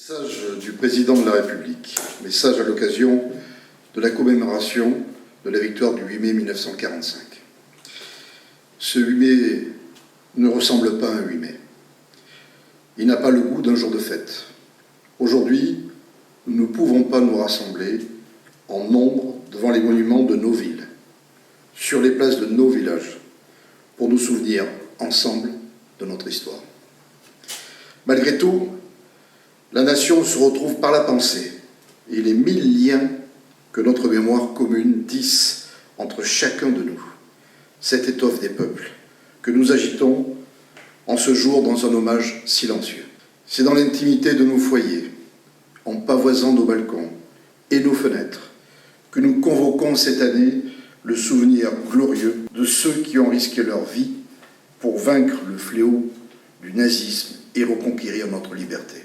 Message du président de la République, message à l'occasion de la commémoration de la victoire du 8 mai 1945. Ce 8 mai ne ressemble pas à un 8 mai. Il n'a pas le goût d'un jour de fête. Aujourd'hui, nous ne pouvons pas nous rassembler en nombre devant les monuments de nos villes, sur les places de nos villages, pour nous souvenir ensemble de notre histoire. Malgré tout, la nation se retrouve par la pensée et les 1000 liens que notre mémoire commune tisse entre chacun de nous. Cette étoffe des peuples que nous agitons en ce jour dans un hommage silencieux. C'est dans l'intimité de nos foyers, en pavoisant nos balcons et nos fenêtres, que nous convoquons cette année le souvenir glorieux de ceux qui ont risqué leur vie pour vaincre le fléau du nazisme et reconquérir notre liberté.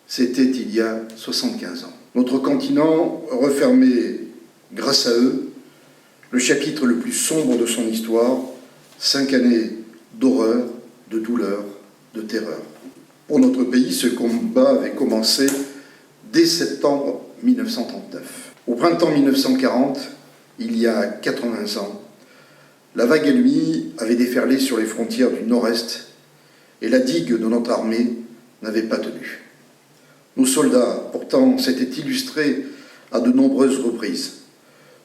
C'était il y a 75 ans. Notre continent refermait, grâce à eux, le chapitre le plus sombre de son histoire, 5 années d'horreur, de douleur, de terreur. Pour notre pays, ce combat avait commencé dès septembre 1939. Au printemps 1940, il y a 80 ans, la vague ennemie avait déferlé sur les frontières du Nord-Est et la digue de notre armée n'avait pas tenu. Nos soldats, pourtant, s'étaient illustrés à de nombreuses reprises.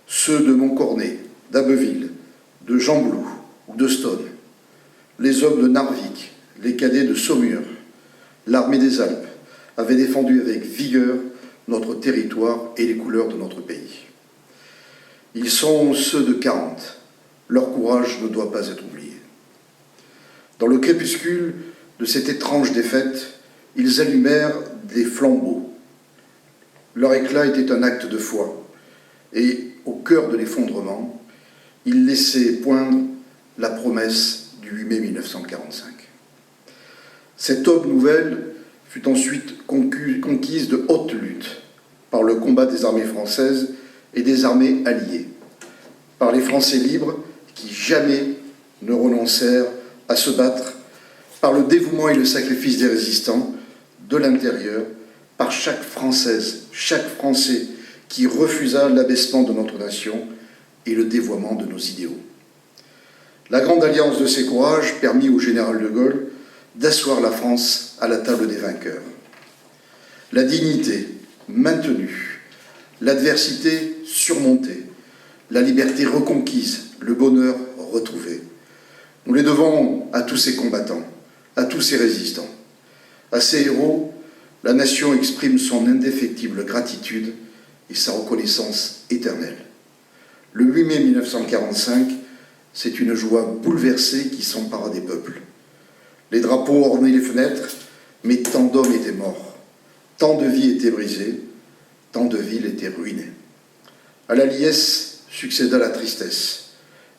Ceux de Montcornet, d'Abbeville, de Gembloux ou de Stone, les hommes de Narvik, les cadets de Saumur, l'armée des Alpes avaient défendu avec vigueur notre territoire et les couleurs de notre pays. Ils sont ceux de 40. Leur courage ne doit pas être oublié. Dans le crépuscule de cette étrange défaite, ils allumèrent des flambeaux. Leur éclat était un acte de foi, et au cœur de l'effondrement, ils laissaient poindre la promesse du 8 mai 1945. Cette aube nouvelle fut ensuite conquise de haute lutte par le combat des armées françaises et des armées alliées, par les Français libres qui jamais ne renoncèrent à se battre, par le dévouement et le sacrifice des résistants, de l'intérieur, par chaque Française, chaque Français qui refusa l'abaissement de notre nation et le dévoiement de nos idéaux. La grande alliance de ces courages permit au général de Gaulle d'asseoir la France à la table des vainqueurs. La dignité maintenue, l'adversité surmontée, la liberté reconquise, le bonheur retrouvé. Nous les devons à tous ces combattants, à tous ces résistants. À ces héros, la nation exprime son indéfectible gratitude et sa reconnaissance éternelle. Le 8 mai 1945, c'est une joie bouleversée qui s'empara des peuples. Les drapeaux ornaient les fenêtres, mais tant d'hommes étaient morts, tant de vies étaient brisées, tant de villes étaient ruinées. À la liesse succéda la tristesse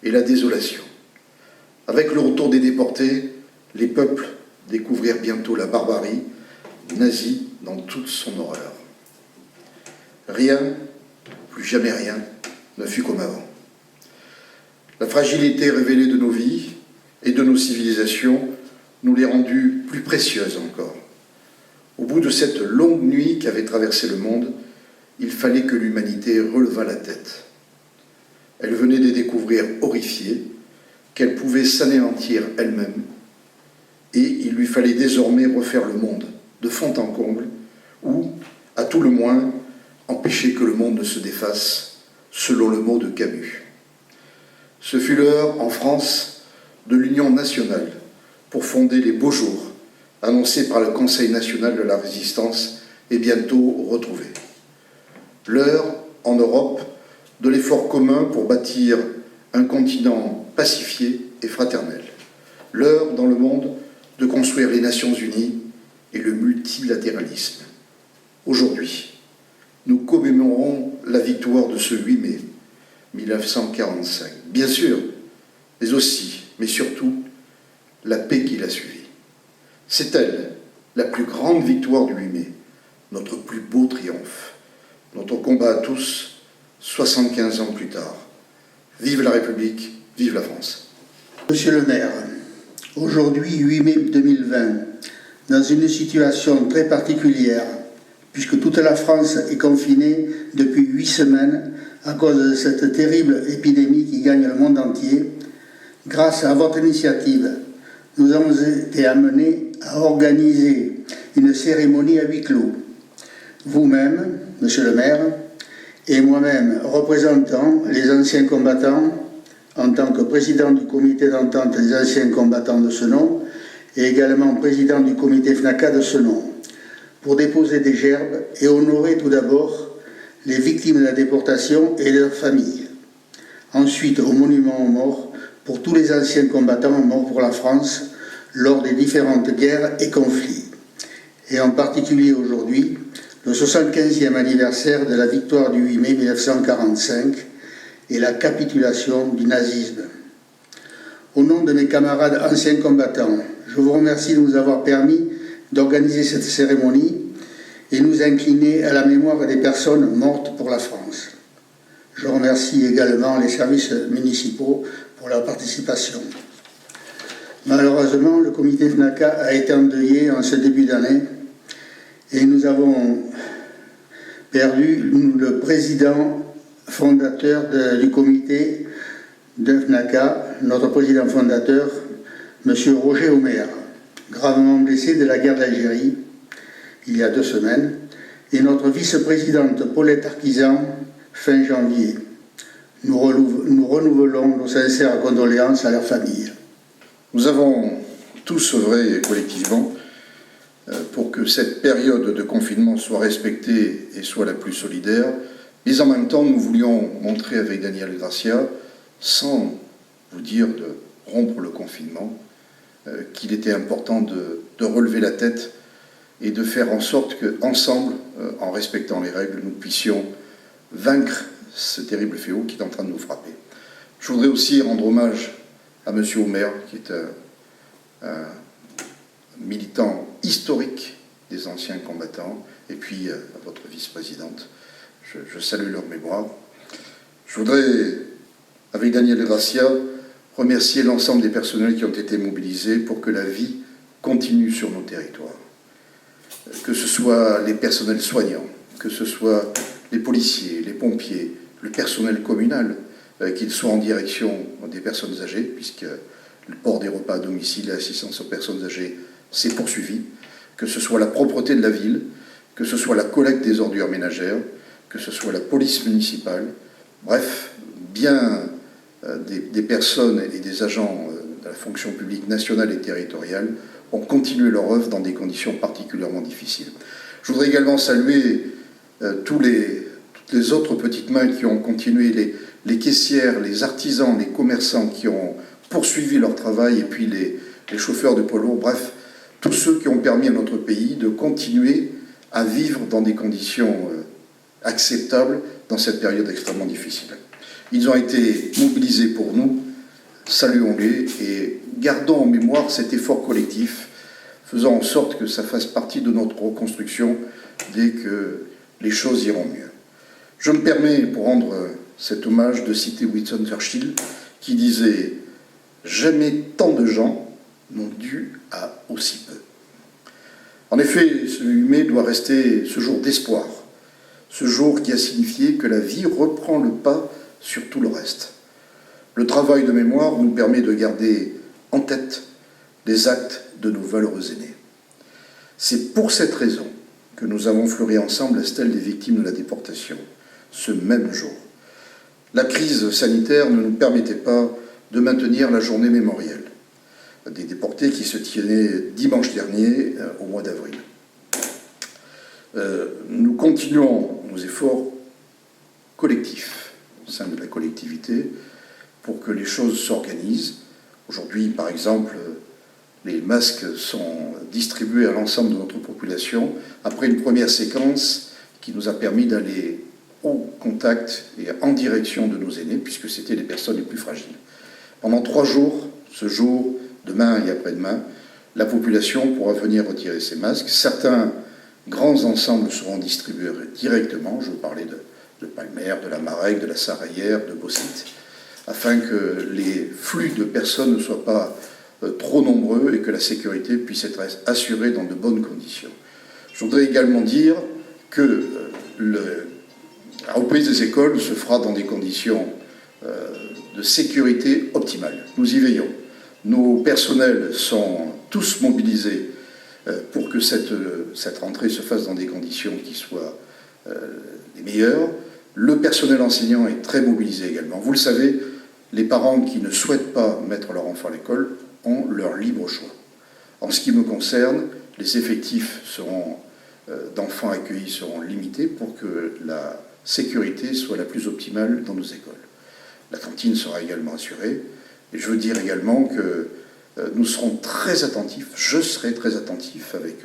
et la désolation. Avec le retour des déportés, les peuples découvrirent bientôt la barbarie nazie dans toute son horreur. Rien, plus jamais rien, ne fut comme avant. La fragilité révélée de nos vies et de nos civilisations nous les rendut plus précieuses encore. Au bout de cette longue nuit qui avait traversé le monde, il fallait que l'humanité relevât la tête. Elle venait de découvrir, horrifiée, qu'elle pouvait s'anéantir elle-même, et il lui fallait désormais refaire le monde, de fond en comble, ou, à tout le moins, empêcher que le monde ne se défasse, selon le mot de Camus. Ce fut l'heure, en France, de l'Union nationale, pour fonder les beaux jours, annoncés par le Conseil national de la résistance et bientôt retrouvés. L'heure, en Europe, de l'effort commun pour bâtir un continent pacifié et fraternel. L'heure, dans le monde, de construire les Nations Unies et le multilatéralisme. Aujourd'hui, nous commémorons la victoire de ce 8 mai 1945. Bien sûr, mais aussi, mais surtout, la paix qui l'a suivi. C'est elle, la plus grande victoire du 8 mai, notre plus beau triomphe, notre combat à tous, 75 ans plus tard. Vive la République, vive la France. Monsieur le maire, aujourd'hui, 8 mai 2020, dans une situation très particulière, puisque toute la France est confinée depuis 8 semaines à cause de cette terrible épidémie qui gagne le monde entier. Grâce à votre initiative, nous avons été amenés à organiser une cérémonie à huis clos. Vous-même, monsieur le maire, et moi-même représentant les anciens combattants en tant que président du comité d'entente des anciens combattants de ce nom et également président du comité FNACA de ce nom, pour déposer des gerbes et honorer tout d'abord les victimes de la déportation et leurs familles. Ensuite, au monument aux morts pour tous les anciens combattants morts pour la France lors des différentes guerres et conflits. Et en particulier aujourd'hui, le 75e anniversaire de la victoire du 8 mai 1945 et la capitulation du nazisme. Au nom de mes camarades anciens combattants, je vous remercie de nous avoir permis d'organiser cette cérémonie et nous incliner à la mémoire des personnes mortes pour la France. Je remercie également les services municipaux pour leur participation. Malheureusement, le comité FNACA a été endeuillé en ce début d'année et nous avons perdu le président fondateur du comité de FNACA, notre président fondateur, M. Roger Omer, gravement blessé de la guerre d'Algérie, il y a 2 semaines, et notre vice-présidente Paulette Arquisan, fin janvier. Nous renouvelons nos sincères condoléances à leur famille. Nous avons tous œuvré collectivement pour que cette période de confinement soit respectée et soit la plus solidaire, mais en même temps, nous voulions montrer avec Daniel Gracia, sans vous dire de rompre le confinement, qu'il était important de relever la tête et de faire en sorte qu'ensemble, en respectant les règles, nous puissions vaincre ce terrible fléau qui est en train de nous frapper. Je voudrais aussi rendre hommage à M. Omer, qui est un militant historique des anciens combattants, et puis à votre vice-présidente. Je salue leur mémoire. Je voudrais, avec Daniel Gracia, remercier l'ensemble des personnels qui ont été mobilisés pour que la vie continue sur nos territoires. Que ce soit les personnels soignants, que ce soit les policiers, les pompiers, le personnel communal, qu'ils soient en direction des personnes âgées, puisque le port des repas à domicile et l'assistance aux personnes âgées s'est poursuivi, que ce soit la propreté de la ville, que ce soit la collecte des ordures ménagères, que ce soit la police municipale, bref, bien des personnes et des agents de la fonction publique nationale et territoriale ont continué leur œuvre dans des conditions particulièrement difficiles. Je voudrais également saluer toutes les autres petites mains qui ont continué, les caissières, les artisans, les commerçants qui ont poursuivi leur travail, et puis les chauffeurs de poids lourds, bref, tous ceux qui ont permis à notre pays de continuer à vivre dans des conditions acceptables dans cette période extrêmement difficile. Ils ont été mobilisés pour nous, saluons-les et gardons en mémoire cet effort collectif, faisant en sorte que ça fasse partie de notre reconstruction dès que les choses iront mieux. Je me permets, pour rendre cet hommage, de citer Winston Churchill, qui disait « Jamais tant de gens n'ont dû à aussi peu ». En effet, ce 8 mai doit rester ce jour d'espoir, ce jour qui a signifié que la vie reprend le pas sur tout le reste. Le travail de mémoire nous permet de garder en tête les actes de nos valeureux aînés. C'est pour cette raison que nous avons fleuri ensemble la stèle des victimes de la déportation, ce même jour. La crise sanitaire ne nous permettait pas de maintenir la journée mémorielle des déportés qui se tiennait dimanche dernier au mois d'avril. Nous continuons nos efforts collectifs au sein de la collectivité pour que les choses s'organisent. Aujourd'hui, par exemple, les masques sont distribués à l'ensemble de notre population après une première séquence qui nous a permis d'aller au contact et en direction de nos aînés, puisque c'était les personnes les plus fragiles. Pendant 3 jours, ce jour, demain et après-demain, la population pourra venir retirer ses masques. Certains grands ensembles seront distribués directement, je veux parler de Palmer, de la Marègue, de la Saraillère, de Beausite, afin que les flux de personnes ne soient pas trop nombreux et que la sécurité puisse être assurée dans de bonnes conditions. Je voudrais également dire que la reprise des écoles se fera dans des conditions de sécurité optimale. Nous y veillons. Nos personnels sont tous mobilisés pour que cette rentrée se fasse dans des conditions qui soient les meilleures. Le personnel enseignant est très mobilisé également. Vous le savez, les parents qui ne souhaitent pas mettre leur enfant à l'école ont leur libre choix. En ce qui me concerne, les effectifs d'enfants accueillis seront limités pour que la sécurité soit la plus optimale dans nos écoles. La cantine sera également assurée. Et je veux dire également que nous serons très attentifs, je serai très attentif avec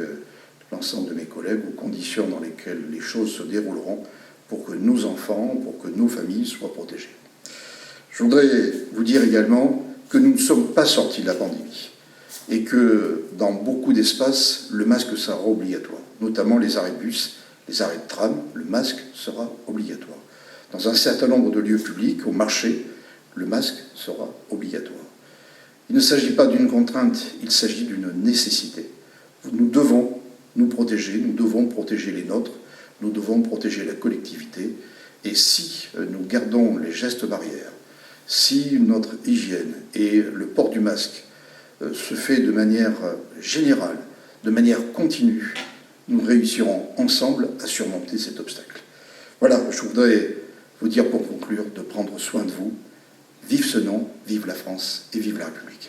l'ensemble de mes collègues aux conditions dans lesquelles les choses se dérouleront pour que nos enfants, pour que nos familles soient protégées. Je voudrais vous dire également que nous ne sommes pas sortis de la pandémie et que dans beaucoup d'espaces, le masque sera obligatoire, notamment les arrêts de bus, les arrêts de tram, le masque sera obligatoire. Dans un certain nombre de lieux publics, au marché, le masque sera obligatoire. Il ne s'agit pas d'une contrainte, il s'agit d'une nécessité. Nous devons nous protéger, nous devons protéger les nôtres, nous devons protéger la collectivité. Et si nous gardons les gestes barrières, si notre hygiène et le port du masque se fait de manière générale, de manière continue, nous réussirons ensemble à surmonter cet obstacle. Voilà, je voudrais vous dire pour conclure de prendre soin de vous. Vive ce nom, vive la France et vive la République.